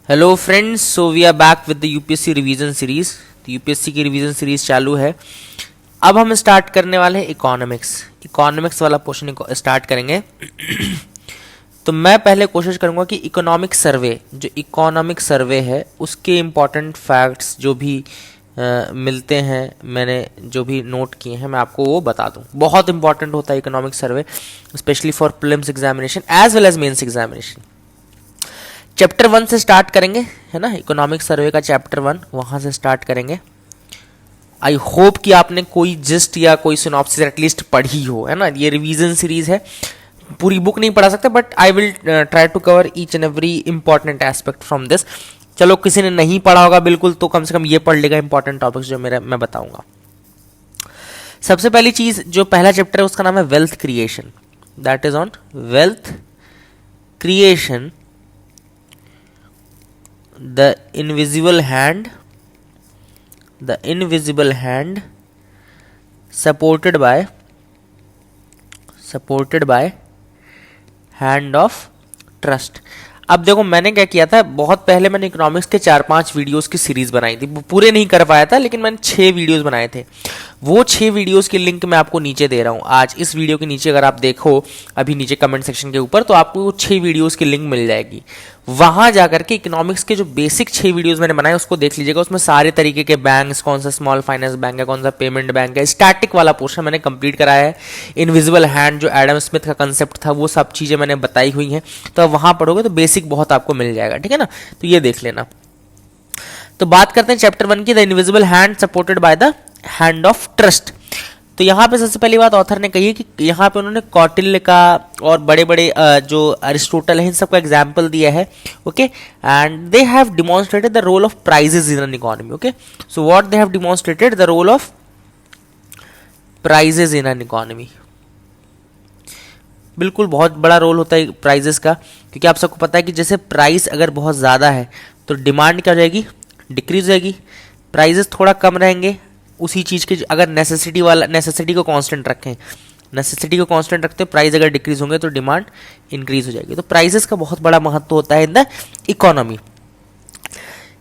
Hello friends, so we are back with the UPSC revision series. तो UPSC की revision series चालू है। अब हम स्टार्ट करने वाले हैं इकोनॉमिक्स वाला पोर्शन को स्टार्ट करेंगे। तो मैं पहले कोशिश करूंगा कि इकोनॉमिक सर्वे है उसके इम्पॉर्टेंट फैक्ट्स जो भी मिलते हैं, मैंने जो भी नोट किए हैं मैं आपको वो बता दूं। बहुत इंपॉर्टेंट होता है economic survey, especially for prelims examination as well as mains examination. Chapter 1 से स्टार्ट करेंगे, है ना। इकोनॉमिक सर्वे का चैप्टर 1 वहां से स्टार्ट करेंगे। आई होप कि आपने कोई जिस्ट या कोई सिनॉप्सिस एटलीस्ट पढ़ी हो, है ना। ये रिवीजन सीरीज है, पूरी बुक नहीं पढ़ा सकते, but I will try to cover each and every important aspect from this. चलो, किसी ने नहीं पढ़ा होगा बिल्कुल, तो कम से कम ये पढ़ लेगा इंपॉर्टेंट टॉपिक्स जो मैं बताऊंगा। सबसे पहली चीज, जो पहला चैप्टर है उसका नाम है wealth creation. That is on wealth creation, the invisible hand supported by hand of trust। अब देखो, मैंने क्या किया था, बहुत पहले मैंने इकोनॉमिक्स के 4-5 वीडियोस की सीरीज बनाई थी। पूरे नहीं कर पाया था, लेकिन मैंने 6 वीडियोस बनाए थे। वो 6 वीडियोस की लिंक मैं आपको नीचे दे रहा हूँ। आज इस वीडियो के नीचे अगर आप देखो अभी नीचे कमेंट सेक्शन के ऊपर, तो आपको वो 6 वीडियोस की लिंक मिल जाएगी। वहां जाकर के इकोनॉमिक्स के जो बेसिक 6 वीडियोस मैंने बनाए उसको देख लीजिएगा। उसमें सारे तरीके के बैंक्स, कौन सा स्मॉल फाइनेंस बैंक है, कौन सा पेमेंट बैंक है, स्टैटिक वाला पोर्शन मैंने कंप्लीट कराया है। इनविजिबल हैंड जो एडम स्मिथ का कंसेप्ट था, वो सब चीजें मैंने बताई हुई हैं। तो अब वहां पढ़ोगे तो बेसिक बहुत आपको मिल जाएगा, ठीक है ना। तो ये देख लेना। तो बात करते हैं चैप्टर 1 की, the invisible hand supported by the hand of trust. तो यहाँ पे सबसे पहली बात ऑथर ने कही है कि यहाँ पे उन्होंने कौटिल्य का और बड़े बड़े जो अरिस्टोटल है इन सबका एग्जाम्पल दिया है। Okay, and they have demonstrated the role of prices in an economy. Okay, so what they have demonstrated, the role of prices in an economy. बिल्कुल बहुत बड़ा रोल होता है प्राइजेस का, क्योंकि आप सबको पता है कि जैसे प्राइस अगर बहुत ज़्यादा है तो डिमांड क्या हो जाएगी, डिक्रीज हो जाएगी। प्राइजेस थोड़ा कम रहेंगे उसी चीज़ के, अगर नेसेसिटी को कांस्टेंट रखें, नेसेसिटी को कांस्टेंट रखते प्राइस अगर डिक्रीज होंगे तो डिमांड इंक्रीज हो जाएगी। तो प्राइसेस का बहुत बड़ा महत्व होता है in the economy.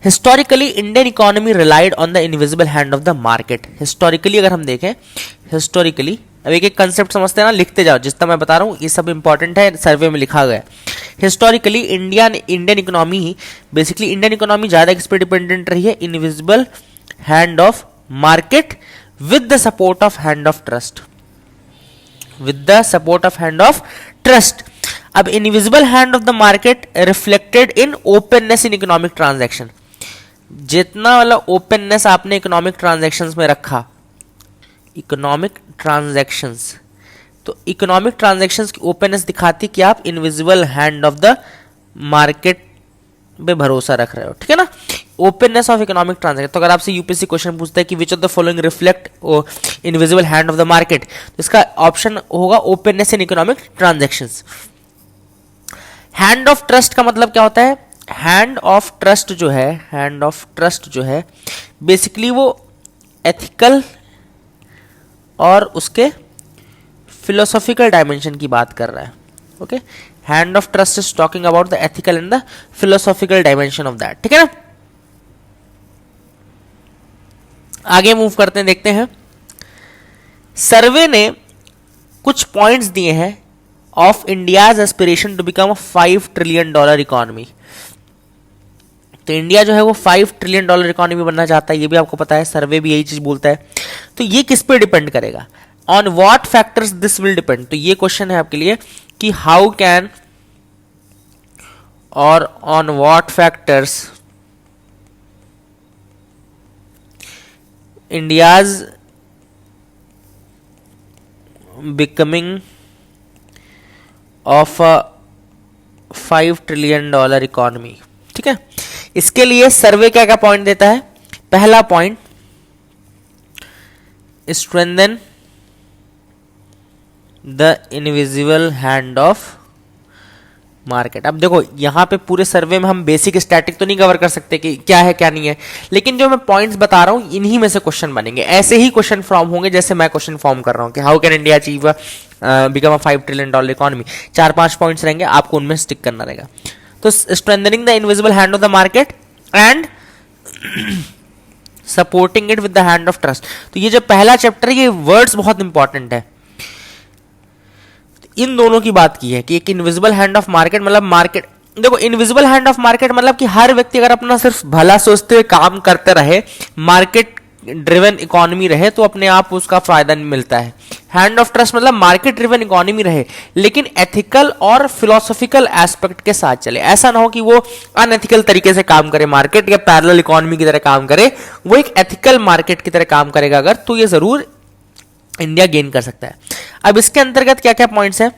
Historically Indian economy relied on the invisible hand of the market. Historically अगर हम देखें, हिस्टोरिकली, अब एक एक कंसेप्ट समझते हैं ना, लिखते जाओ, जितना मैं बता रहा हूँ ये सब इंपॉर्टेंट है, सर्वे में लिखा गया है। Historically Indian economy, basically Indian economy ज्यादा किस पे डिपेंडेंट रही है, invisible hand of market with the support of hand of trust, with the support of hand of trust. अब invisible hand of the market reflected in openness in economic transaction. जितना वाला openness आपने economic transactions में रखा, economic transactions, तो economic transactions की openness दिखाती कि आप invisible hand of the market पे भरोसा रख रहे हो, ठीक है ना। Openness of economic transaction. तो अगर आपसे यूपीएससी क्वेश्चन पूछता है कि which of the following reflect invisible hand of the market, तो इसका ऑप्शन होगा openness in economic transactions. Hand of trust का मतलब क्या होता है, हैंड ऑफ ट्रस्ट जो है बेसिकली वो एथिकल और उसके फिलोसॉफिकल डायमेंशन की बात कर रहा है। Okay, hand of trust is talking about the ethical and the philosophical dimension of that, ठीक है ना। आगे मूव करते हैं, देखते हैं। सर्वे ने कुछ पॉइंट्स दिए हैं of India's aspiration to become a $5 trillion economy. तो इंडिया जो है वो $5 ट्रिलियन इकोनॉमी बनना चाहता है, ये भी आपको पता है, सर्वे भी यही चीज बोलता है। तो ये किस पे डिपेंड करेगा, on what factors this will depend. तो ये क्वेश्चन है आपके लिए कि हाउ कैन और on what factors India's becoming of a $5 trillion economy, ठीक है। इसके लिए सर्वे क्या क्या पॉइंट देता है। पहला point, strengthen the invisible hand of market. अब देखो, यहां पे पूरे सर्वे में हम बेसिक स्टैटिक तो नहीं कवर कर सकते कि क्या है क्या नहीं है, लेकिन जो मैं पॉइंट्स बता रहा हूं इन्हीं में से क्वेश्चन बनेंगे। ऐसे ही क्वेश्चन फॉर्म होंगे जैसे मैं क्वेश्चन फॉर्म कर रहा हूं कि how can India achieve become a $5 trillion economy. 4-5 points रहेंगे, आपको उनमें स्टिक करना रहेगा। तो strengthening the invisible hand of the market and supporting it with the hand of trust. तो ये जो पहला चैप्टर है, ये वर्ड्स बहुत इंपॉर्टेंट है। इन दोनों की बात की है कि एक इनविजिबल हैंड ऑफ मार्केट मतलब मार्केट, देखो इनविजिबल हैंड ऑफ मार्केट मतलब कि हर व्यक्ति अगर अपना सिर्फ भला सोचते हुए काम करते रहे, मार्केट ड्रिवन इकोनॉमी रहे, तो अपने आप उसका फायदा नहीं मिलता है। हैंड ऑफ ट्रस्ट मतलब मार्केट ड्रिवन इकोनॉमी रहे लेकिन एथिकल और फिलोसॉफिकल एस्पेक्ट के साथ चले। ऐसा ना हो कि वो अनएथिकल तरीके से काम करे, मार्केट या पैरेलल इकोनॉमी की तरह काम करे, वो एक एथिकल मार्केट की तरह काम करेगा अगर, तो ये जरूर इंडिया गेन कर सकता है। अब इसके अंतर्गत क्या क्या पॉइंट्स हैं?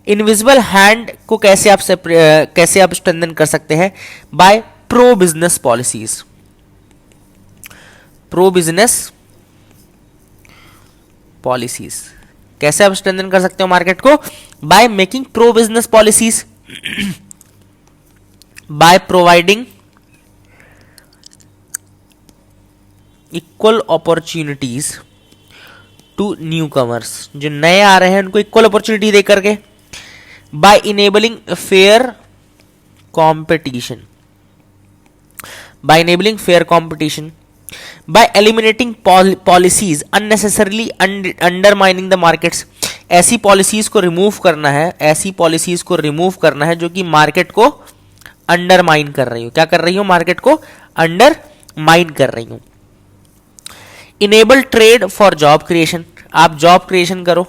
इनविजिबल हैंड को कैसे आप स्ट्रेंथन कर सकते हैं? By pro business policies. Pro business policies कैसे आप स्ट्रेंथन कर सकते हो मार्केट को? By making pro business policies, by providing equal opportunities to newcomers, जो नए आ रहे हैं उनको इक्वल अपॉर्चुनिटी दे करके, by enabling fair competition, by enabling fair competition, by eliminating policies unnecessarily undermining the markets. ऐसी पॉलिसीज को रिमूव करना है, ऐसी पॉलिसीज को रिमूव करना है जो कि मार्केट को अंडरमाइन कर रही हो। क्या कर रही हो? मार्केट को अंडरमाइन कर रही हो। Enable trade for job creation, आप जॉब क्रिएशन करो।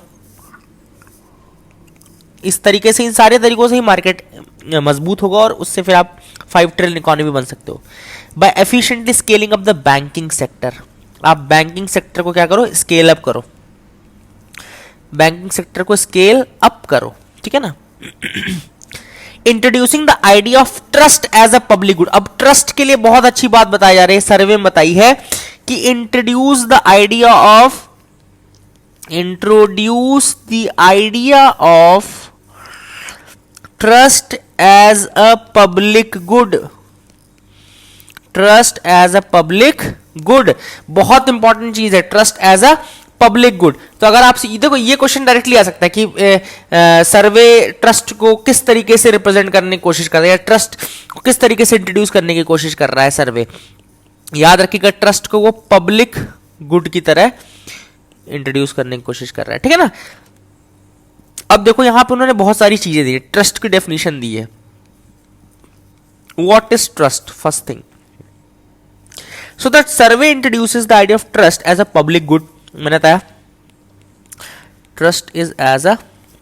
इस तरीके से, इन सारे तरीकों से ही मार्केट मजबूत होगा और उससे फिर आप 5 ट्रिलियन इकोनॉमी बन सकते हो। By efficiently scaling up the banking sector, आप बैंकिंग सेक्टर को क्या करो? स्केल अप करो, बैंकिंग सेक्टर को स्केल अप करो, ठीक है ना। Introducing the idea of trust as a public good. अब ट्रस्ट के लिए बहुत अच्छी बात बताई जा रही है, सर्वे में बताई है कि introduce the idea of trust as a public good. Trust as a public good बहुत इंपॉर्टेंट चीज है, trust as a public good. तो अगर आपसे देखो ये क्वेश्चन डायरेक्टली आ सकता है कि सर्वे ट्रस्ट को किस तरीके से रिप्रेजेंट करने की कोशिश कर रहा है, या ट्रस्ट को किस तरीके से इंट्रोड्यूस करने की कोशिश कर रहा है सर्वे। याद रखिएगा, ट्रस्ट को वो पब्लिक गुड की तरह इंट्रोड्यूस करने की कोशिश कर रहा है, ठीक है ना। अब देखो यहां पे उन्होंने बहुत सारी चीजें दी, ट्रस्ट की डेफिनेशन दी है। What is trust? First thing, so that survey introduces the idea of trust as a public good. मैंने बताया trust is as a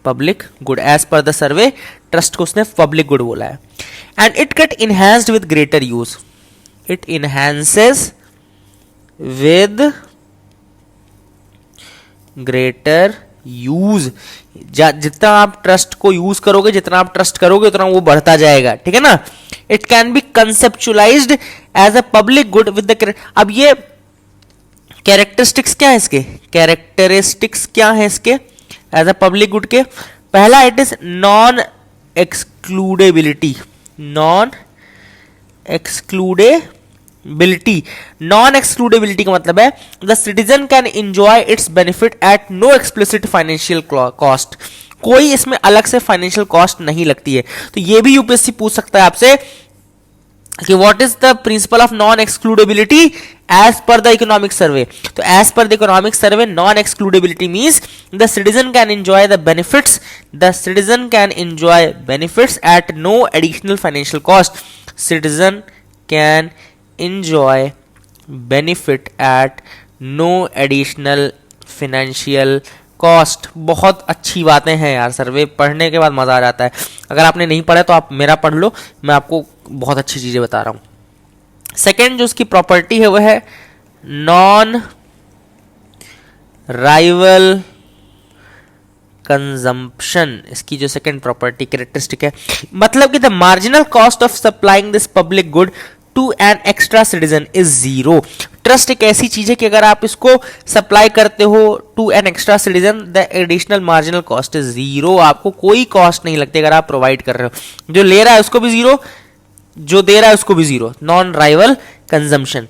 public good, as per the survey trust को उसने पब्लिक गुड बोला है। And it get enhanced with greater use, it enhances with greater use. जितना आप trust को use करोगे, जितना आप ट्रस्ट करोगे, उतना वो बढ़ता जाएगा, ठीक है ना। It can be conceptualised as a public good with the, अब ये कैरेक्टरिस्टिक्स क्या है इसके? कैरेक्टरिस्टिक्स क्या है इसके एज अ पब्लिक गुड के? पहला, it is non excludability. Non excludability, non excludability का मतलब है the citizen can enjoy its benefit at no explicit financial cost. कोई इसमें अलग से फाइनेंशियल कॉस्ट नहीं लगती है। तो ये भी यूपीएससी पूछ सकता है आपसे कि what is the principle of non excludability as per the economic survey. तो as per the economic survey, non excludability means the citizen can enjoy the benefits, the citizen can enjoy benefits at no additional financial cost. Citizen can enjoy benefit at no additional financial cost. बहुत अच्छी बातें हैं यार, सर्वे पढ़ने के बाद मजा आ जाता है। अगर आपने नहीं पढ़ा तो आप मेरा पढ़ लो, मैं आपको बहुत अच्छी चीजें बता रहा हूं। सेकेंड जो उसकी प्रॉपर्टी है वह है नॉन राइवल कंजम्पशन। इसकी जो सेकेंड प्रॉपर्टी कैरेक्टरिस्टिक है, मतलब कि the marginal cost of supplying this public good to an extra citizen is zero. Trust एक ऐसी चीज है कि अगर आप इसको सप्लाई करते हो to an extra citizen, the additional marginal cost is zero. आपको कोई कॉस्ट नहीं लगती अगर आप प्रोवाइड कर रहे हो। जो ले रहा है उसको भी जीरो, जो दे रहा है उसको भी zero. Non rival consumption.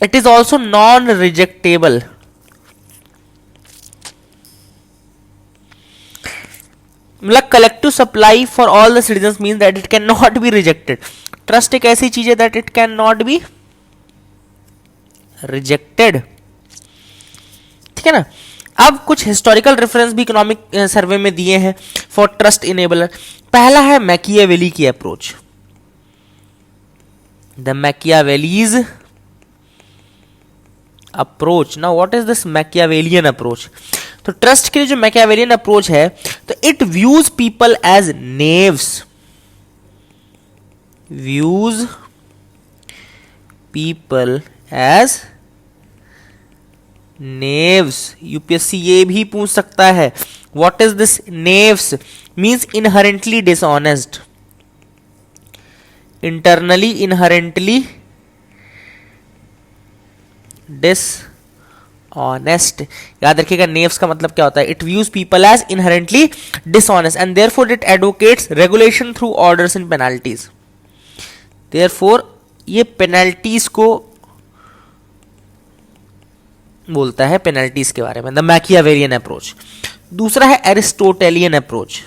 It is also non rejectable. मतलब collective to supply for all the citizens means that it can not be rejected. Trust एक ऐसी चीज है that it can not be rejected, ठीक है ना। अब कुछ हिस्टोरिकल रेफरेंस भी इकोनॉमिक सर्वे में दिए हैं फॉर ट्रस्ट इनेबलर। पहला है मैकियावेली की approach, the Machiavelli's approach. Now what is this Machiavellian approach? तो ट्रस्ट के लिए जो मैकियावेलियन अप्रोच है, तो it views people as knaves, views people as knaves. UPSC ये भी पूछ सकता है, what is this knaves? Means inherently dishonest, internally inherently dishonest. याद रखिएगा नेव्स का मतलब क्या होता है, it views people as inherently dishonest and therefore it advocates regulation through orders and penalties. Therefore ये पेनल्टीज को बोलता है, पेनल्टीज के बारे में, द मैकियावेलियन अप्रोच। दूसरा है एरिस्टोटेलियन अप्रोच।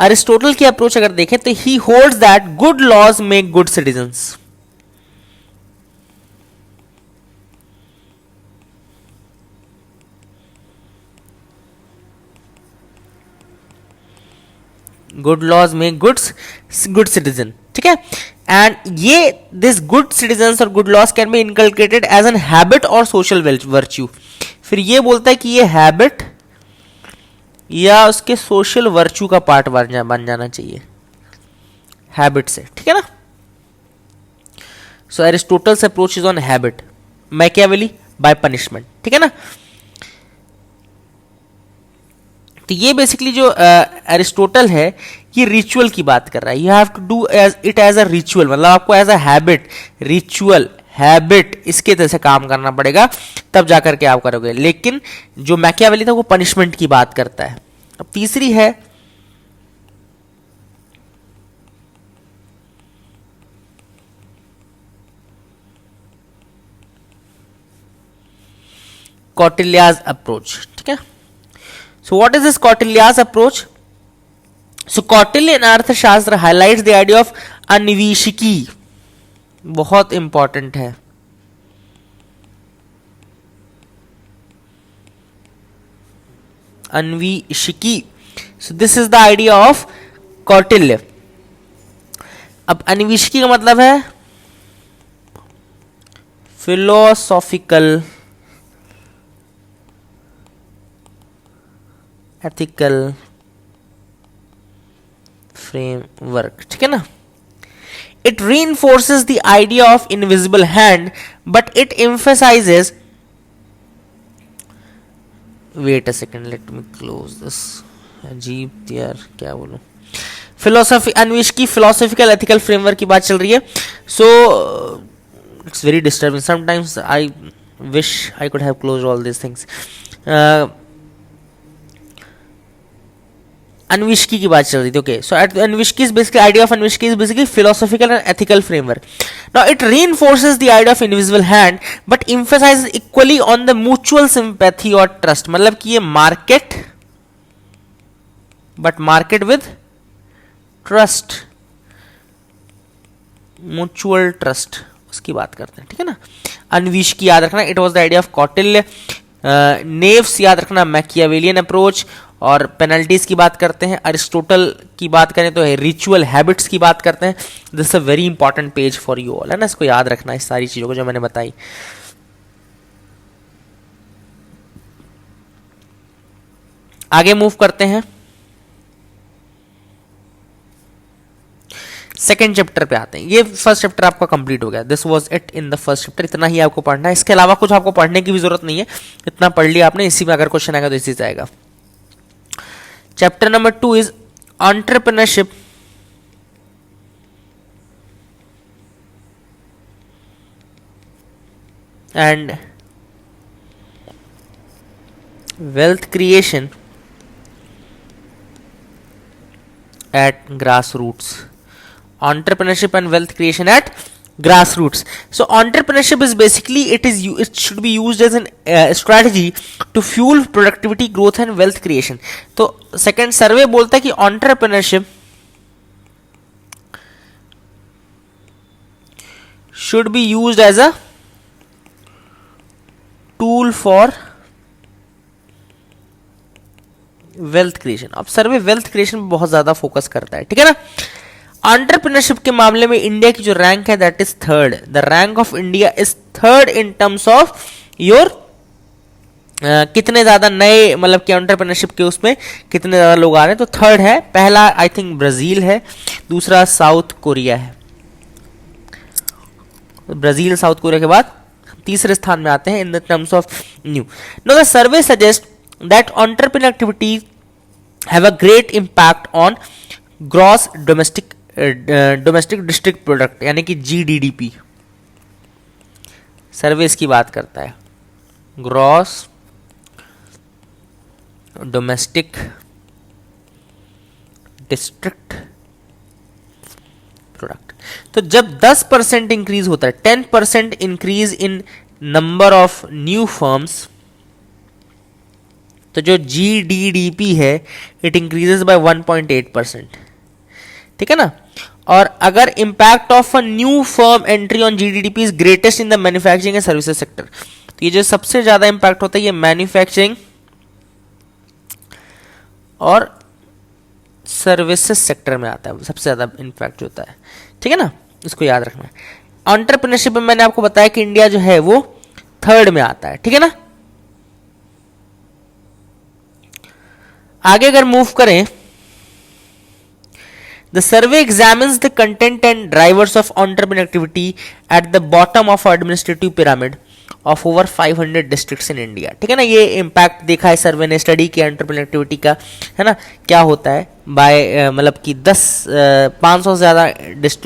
अरिस्टोटल की अप्रोच अगर देखें तो he holds that good laws make good citizens. Good laws make good citizen, ठीक है। एंड ये दिस गुड सिटीजन्स और good laws can be inculcated as an habit और सोशल वर्च्यू। फिर ये बोलता है कि ये हैबिट या उसके सोशल वर्च्यू का पार्ट बन जाना चाहिए हैबिट से, ठीक है ना। So Aristotle's approach is on habit, Machiavelli by punishment, ठीक है ना। तो ये बेसिकली जो एरिस्टोटल है ये रिचुअल की बात कर रहा है। You have to do it as a ritual, मतलब आपको as a habit, ritual habit इसके तरह से काम करना पड़ेगा, तब जाकर के आप करोगे। लेकिन जो मैकियावेली था वो पनिशमेंट की बात करता है। अब तीसरी है कौटिल्याज अप्रोच, ठीक है। So what is this Kautilya's approach? So Kautilyan अर्थशास्त्र highlights the idea of अन्वीशिकी, बहुत इंपॉर्टेंट है। अन्वीशिकी, so this is the idea of Kautilya. अब अन्वीशिकी का मतलब है फिलोसॉफिकल एथिकल फ्रेमवर्क, ठीक है ना। It reinforces the idea of invisible hand but it emphasises, wait a second let me close this, अजीब यार क्या बोलूं। Philosophy Anvikshiki philosophical ethical framework की बात चल रही है। So it's very disturbing sometimes, I wish I could have close all this things. Anvikshiki की बात चल रही थी, okay. So Anvikshiki is basically idea of Anvikshiki is basically philosophical and ethical framework. Now it reinforces the idea of invisible hand but emphasises equally on the mutual sympathy और trust, मतलब कि ये market but market with trust, mutual trust, उसकी बात करते हैं, ठीक है ना। अन्वेषकी याद रखना, it was the idea of Kautilya. Neves याद रखना मैकियावेलियन अप्रोच, और पेनल्टीज की बात करते हैं। अरिस्टोटल की बात करें तो रिचुअल हैबिट्स की बात करते हैं। This a very important page for you all, है ना, इसको याद रखना, इस सारी चीजों को जो मैंने बताई। आगे मूव करते हैं, सेकेंड चैप्टर पे आते हैं। ये फर्स्ट चैप्टर आपका कंप्लीट हो गया, this was it in the first chapter. इतना ही आपको पढ़ना है, इसके अलावा कुछ आपको पढ़ने की भी जरूरत नहीं है, इतना पढ़ लिया आपने। इसी में अगर क्वेश्चन आएगा तो इसी से आएगा। Chapter number 2 is entrepreneurship and wealth creation at grass roots. Entrepreneurship and wealth creation at grassroots. So entrepreneurship is basically it should be used as an strategy to fuel productivity, growth and wealth creation. तो second सर्वे बोलता है कि entrepreneurship should be used as a tool for wealth creation. अब सर्वे wealth creation पे बहुत ज्यादा focus करता है, ठीक है ना. एंटरप्रेन्योरशिप के मामले में इंडिया की जो रैंक है that is third. The rank of India is third in terms of your कितने ज्यादा नए मतलब कि एंटरप्रेन्योरशिप के उसमें कितने ज्यादा लोग आ रहे हैं. तो थर्ड है. पहला आई थिंक ब्राजील है, दूसरा साउथ कोरिया है. ब्राजील साउथ कोरिया के बाद तीसरे स्थान में आते हैं in the terms of new. Know the survey suggest that entrepreneurial activities have a great impact on gross domestic district product यानी कि GDDP. सर्वे इसकी बात करता है ग्रॉस डोमेस्टिक डिस्ट्रिक्ट प्रोडक्ट. तो जब 10% इंक्रीज होता है, 10% increase in number of new firms, तो जो GDDP है इट इंक्रीजेस बाय 1.8%. ठीक है ना. और अगर impact of a new firm entry on GDDP is greatest in the manufacturing and services sector. तो ये जो सबसे ज्यादा इंपैक्ट होता है ये मैन्युफैक्चरिंग और सर्विसेज सेक्टर में आता है, सबसे ज्यादा इंपैक्ट होता है. ठीक है ना, इसको याद रखना. एंटरप्रेन्योरशिप में मैंने आपको बताया कि इंडिया जो है वो थर्ड में आता है. ठीक है ना. आगे अगर मूव करें, the survey examines the content and drivers of entrepreneur activity at the bottom of administrative pyramid of over 500 districts in India. ठीक है ना. ये इंपैक्ट देखा है सर्वे ने, स्टडी किया एंटरप्रेन्योर एक्टिविटी का, है ना. क्या होता है बाय मतलब कि 500 से ज्यादा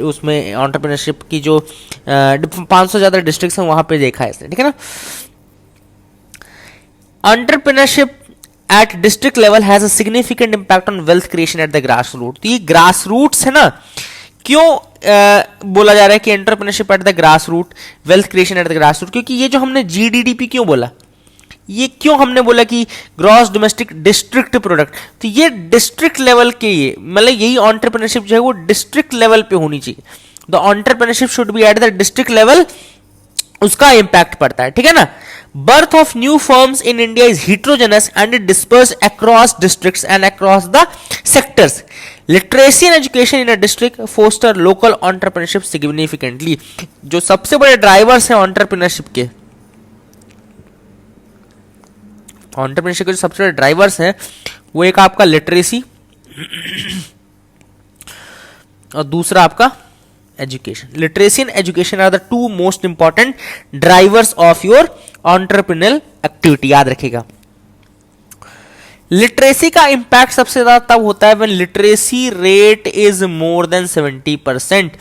उसमें एंटरप्रेन्योरशिप की जो 500 ज्यादा डिस्ट्रिक्ट्स हैं वहां पे देखा है इसने. ठीक है ना. Entrepreneurship at district level has a significant impact on wealth creation at the grassroots. तो ये grassroots है ना, क्यों बोला जा रहा है कि entrepreneurship at the grass root, wealth creation at the grass root? क्योंकि ये जो हमने GDDP क्यों बोला, ये क्यों हमने बोला कि ग्रॉस डोमेस्टिक डिस्ट्रिक्ट प्रोडक्ट, तो ये डिस्ट्रिक्ट लेवल के, ये मतलब यही एंटरप्रेन्योरशिप जो है वो डिस्ट्रिक्ट लेवल पे होनी चाहिए. The entrepreneurship should be at the district level, उसका इंपैक्ट पड़ता है. ठीक है ना. Birth of new firms in India is heterogeneous and it dispersed across districts and across the sectors. Literacy and education in a district foster local entrepreneurship significantly. जो सबसे बड़े drivers हैं एंटरप्रेन्योरशिप के, एंटरप्रेन्योरशिप के जो सबसे बड़े ड्राइवर्स हैं वो एक आपका लिटरेसी और दूसरा आपका education. Literacy and education are the two most important drivers of your entrepreneurial activity. याद रखिएगा. लिटरेसी का इंपैक्ट सबसे ज्यादा तब होता है when literacy rate is more than 70%.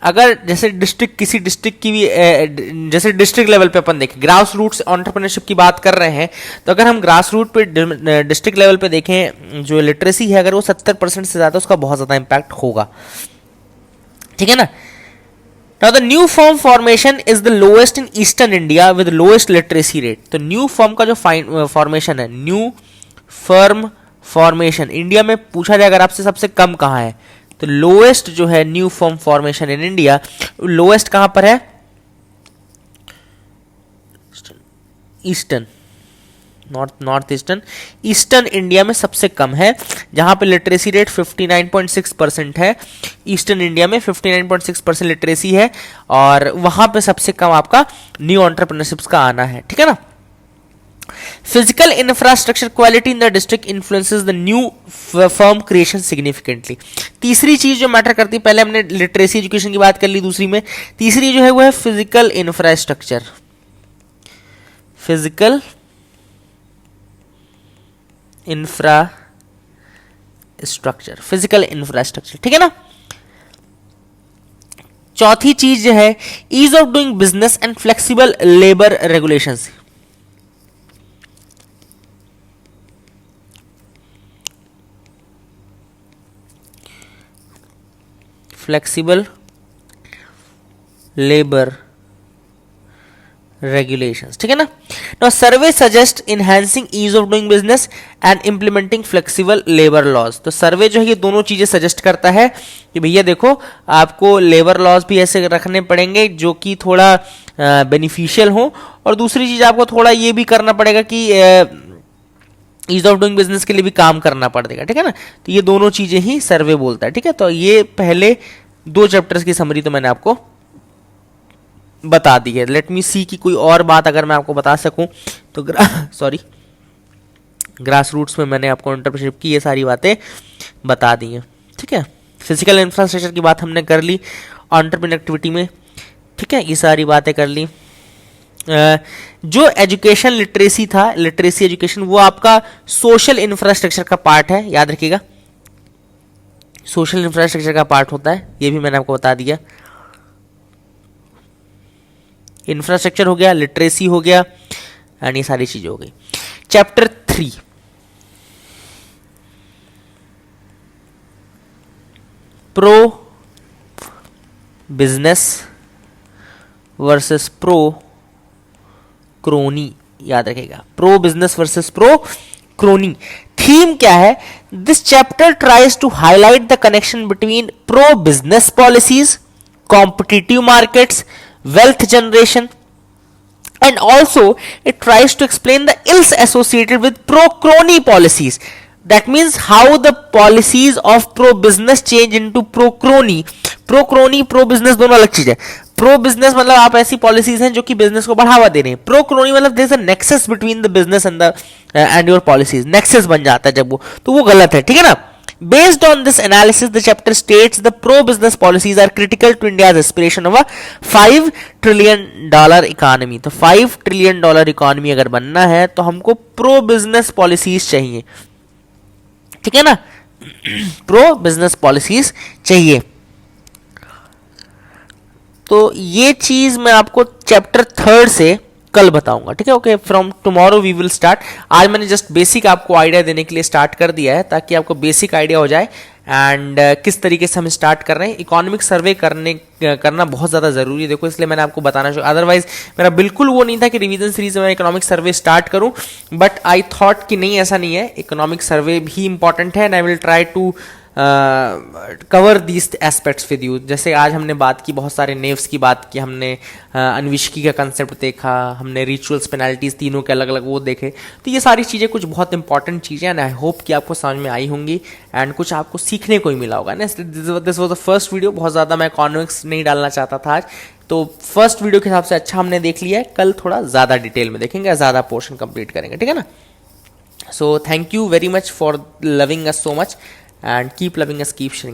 अगर जैसे डिस्ट्रिक्ट, किसी डिस्ट्रिक्ट की भी जैसे डिस्ट्रिक्ट लेवल पे अपन देखें, ग्रास रूट्स एंटरप्रेन्योरशिप की बात कर रहे हैं, तो अगर हम ग्रास रूट पे डिस्ट्रिक्ट लेवल पे देखें जो लिटरेसी है अगर वो 70% से ज्यादा, उसका बहुत ज्यादा इंपैक्ट होगा. ठीक है ना. Now the new firm formation is the lowest in Eastern India with lowest literacy rate. तो न्यू फर्म का जो फॉर्मेशन है, न्यू फर्म फॉर्मेशन इंडिया में पूछा जाए अगर आपसे सबसे कम कहाँ है, तो लोएस्ट जो है new firm formation in India, lowest कहां पर है? Eastern, north eastern, eastern India में सबसे कम है, जहां पे लिटरेसी रेट 59.6% है. ईस्टर्न इंडिया में 59.6% लिटरेसी है और वहां पे सबसे कम आपका न्यू एंटरप्रेन्योरशिप्स का आना है. ठीक है ना. Physical infrastructure quality in the district influences the new firm creation significantly. तीसरी चीज जो मैटर करती है, पहले हमने लिटरेसी एजुकेशन की बात कर ली, दूसरी में तीसरी जो है वो है physical infrastructure. Physical infrastructure, physical infrastructure. ठीक है ना. चौथी चीज जो है ease of doing business and flexible labour regulations. Flexible labour regulations, ठीक है ना। Now survey suggest enhancing ease of doing business and implementing flexible labor laws। तो सर्वे जो है ये दोनों चीजें सजेस्ट करता है कि भैया देखो आपको लेबर लॉज भी ऐसे रखने पड़ेंगे जो कि थोड़ा बेनिफिशियल हो, और दूसरी चीज आपको थोड़ा ये भी करना पड़ेगा कि ईज ऑफ डूइंग बिजनेस के लिए भी काम करना पड़ेगा, ठीक है ना। तो ये दोनों चीजें ही सर्वे बोलता है, ठीक है। तो ये पहले 2 चैप्टर्स की समरी तो मैंने आपको बता दी है। लेट मी सी की कोई और बात अगर मैं आपको बता सकूं तो ग्रास रूट्स में मैंने आपको एंटरप्रेन्योरशिप की ये सारी बातें बता दी हैं, ठीक है। फिजिकल इंफ्रास्ट्रक्चर की बात हमने कर ली एंटरप्रेन्योर एक्टिविटी में, ठीक है, ये सारी बातें कर ली। जो एजुकेशन लिटरेसी था, लिटरेसी एजुकेशन, वो आपका सोशल इंफ्रास्ट्रक्चर का पार्ट है, याद रखिएगा, सोशल इंफ्रास्ट्रक्चर का पार्ट होता है, ये भी मैंने आपको बता दिया। इंफ्रास्ट्रक्चर हो गया, लिटरेसी हो गया, एंड ये सारी चीजें हो गई। Chapter 3 pro business versus pro crony, याद रखेगा, pro business versus pro crony. Theme क्या है? This chapter tries to highlight the connection between pro business policies, competitive markets, wealth generation, and also it tries to explain the ills associated with pro-crony policies. That means how the policies of pro-business change into pro-crony. Pro-crony, pro-business दोनों अलग चीज है। pro-business मतलब आप ऐसी policies हैं जो कि बिजनेस को बढ़ावा दे रहे हैं। pro-crony मतलब there is a nexus between the business and your policies, nexus बन जाता है जब वो, तो वो गलत है, ठीक है ना। Based on this analysis, the chapter states the pro-business policies are critical to India's aspiration of a $5 trillion economy. तो $5 trillion economy अगर बनना है तो हमको pro-business policies चाहिए, ठीक है ना, pro-business policies चाहिए। तो ये चीज मैं आपको चैप्टर 3 से कल बताऊंगा, ठीक है। Okay, from tomorrow we will start. आज मैंने जस्ट बेसिक आपको आइडिया देने के लिए स्टार्ट कर दिया है ताकि आपको बेसिक आइडिया हो जाए एंड किस तरीके से हम स्टार्ट कर रहे हैं। इकोनॉमिक सर्वे करना बहुत ज़्यादा ज़रूरी है, देखो, इसलिए मैंने आपको बताना चाहिए। अदरवाइज मेरा बिल्कुल वो नहीं था कि रिवीजन सीरीज में मैं इकोनॉमिक सर्वे स्टार्ट करूं, बट आई थॉट कि नहीं, ऐसा नहीं है, इकोनॉमिक सर्वे भी इंपॉर्टेंट है and I will try to cover these aspects with you. जैसे आज हमने बात की, बहुत सारे नेव्स की बात की हमने, अन्वेषकी का कंसेप्ट देखा हमने, रिचुअल्स, पेनाल्टीज, तीनों के अलग अलग वो देखे। तो ये सारी चीज़ें कुछ बहुत इंपॉर्टेंट चीज़ें हैं, आई होप कि आपको समझ में आई होंगी एंड कुछ आपको सीखने को ही मिला होगा ना। This was the first video, बहुत ज़्यादा मैं इकोनॉमिक्स नहीं डालना चाहता था आज, तो फर्स्ट वीडियो के हिसाब से अच्छा हमने देख लिया है। कल थोड़ा ज़्यादा डिटेल में देखेंगे, ज़्यादा पोर्शन कंप्लीट करेंगे, ठीक है ना। So thank you very much for loving us so much and keep loving us, keep sharing us.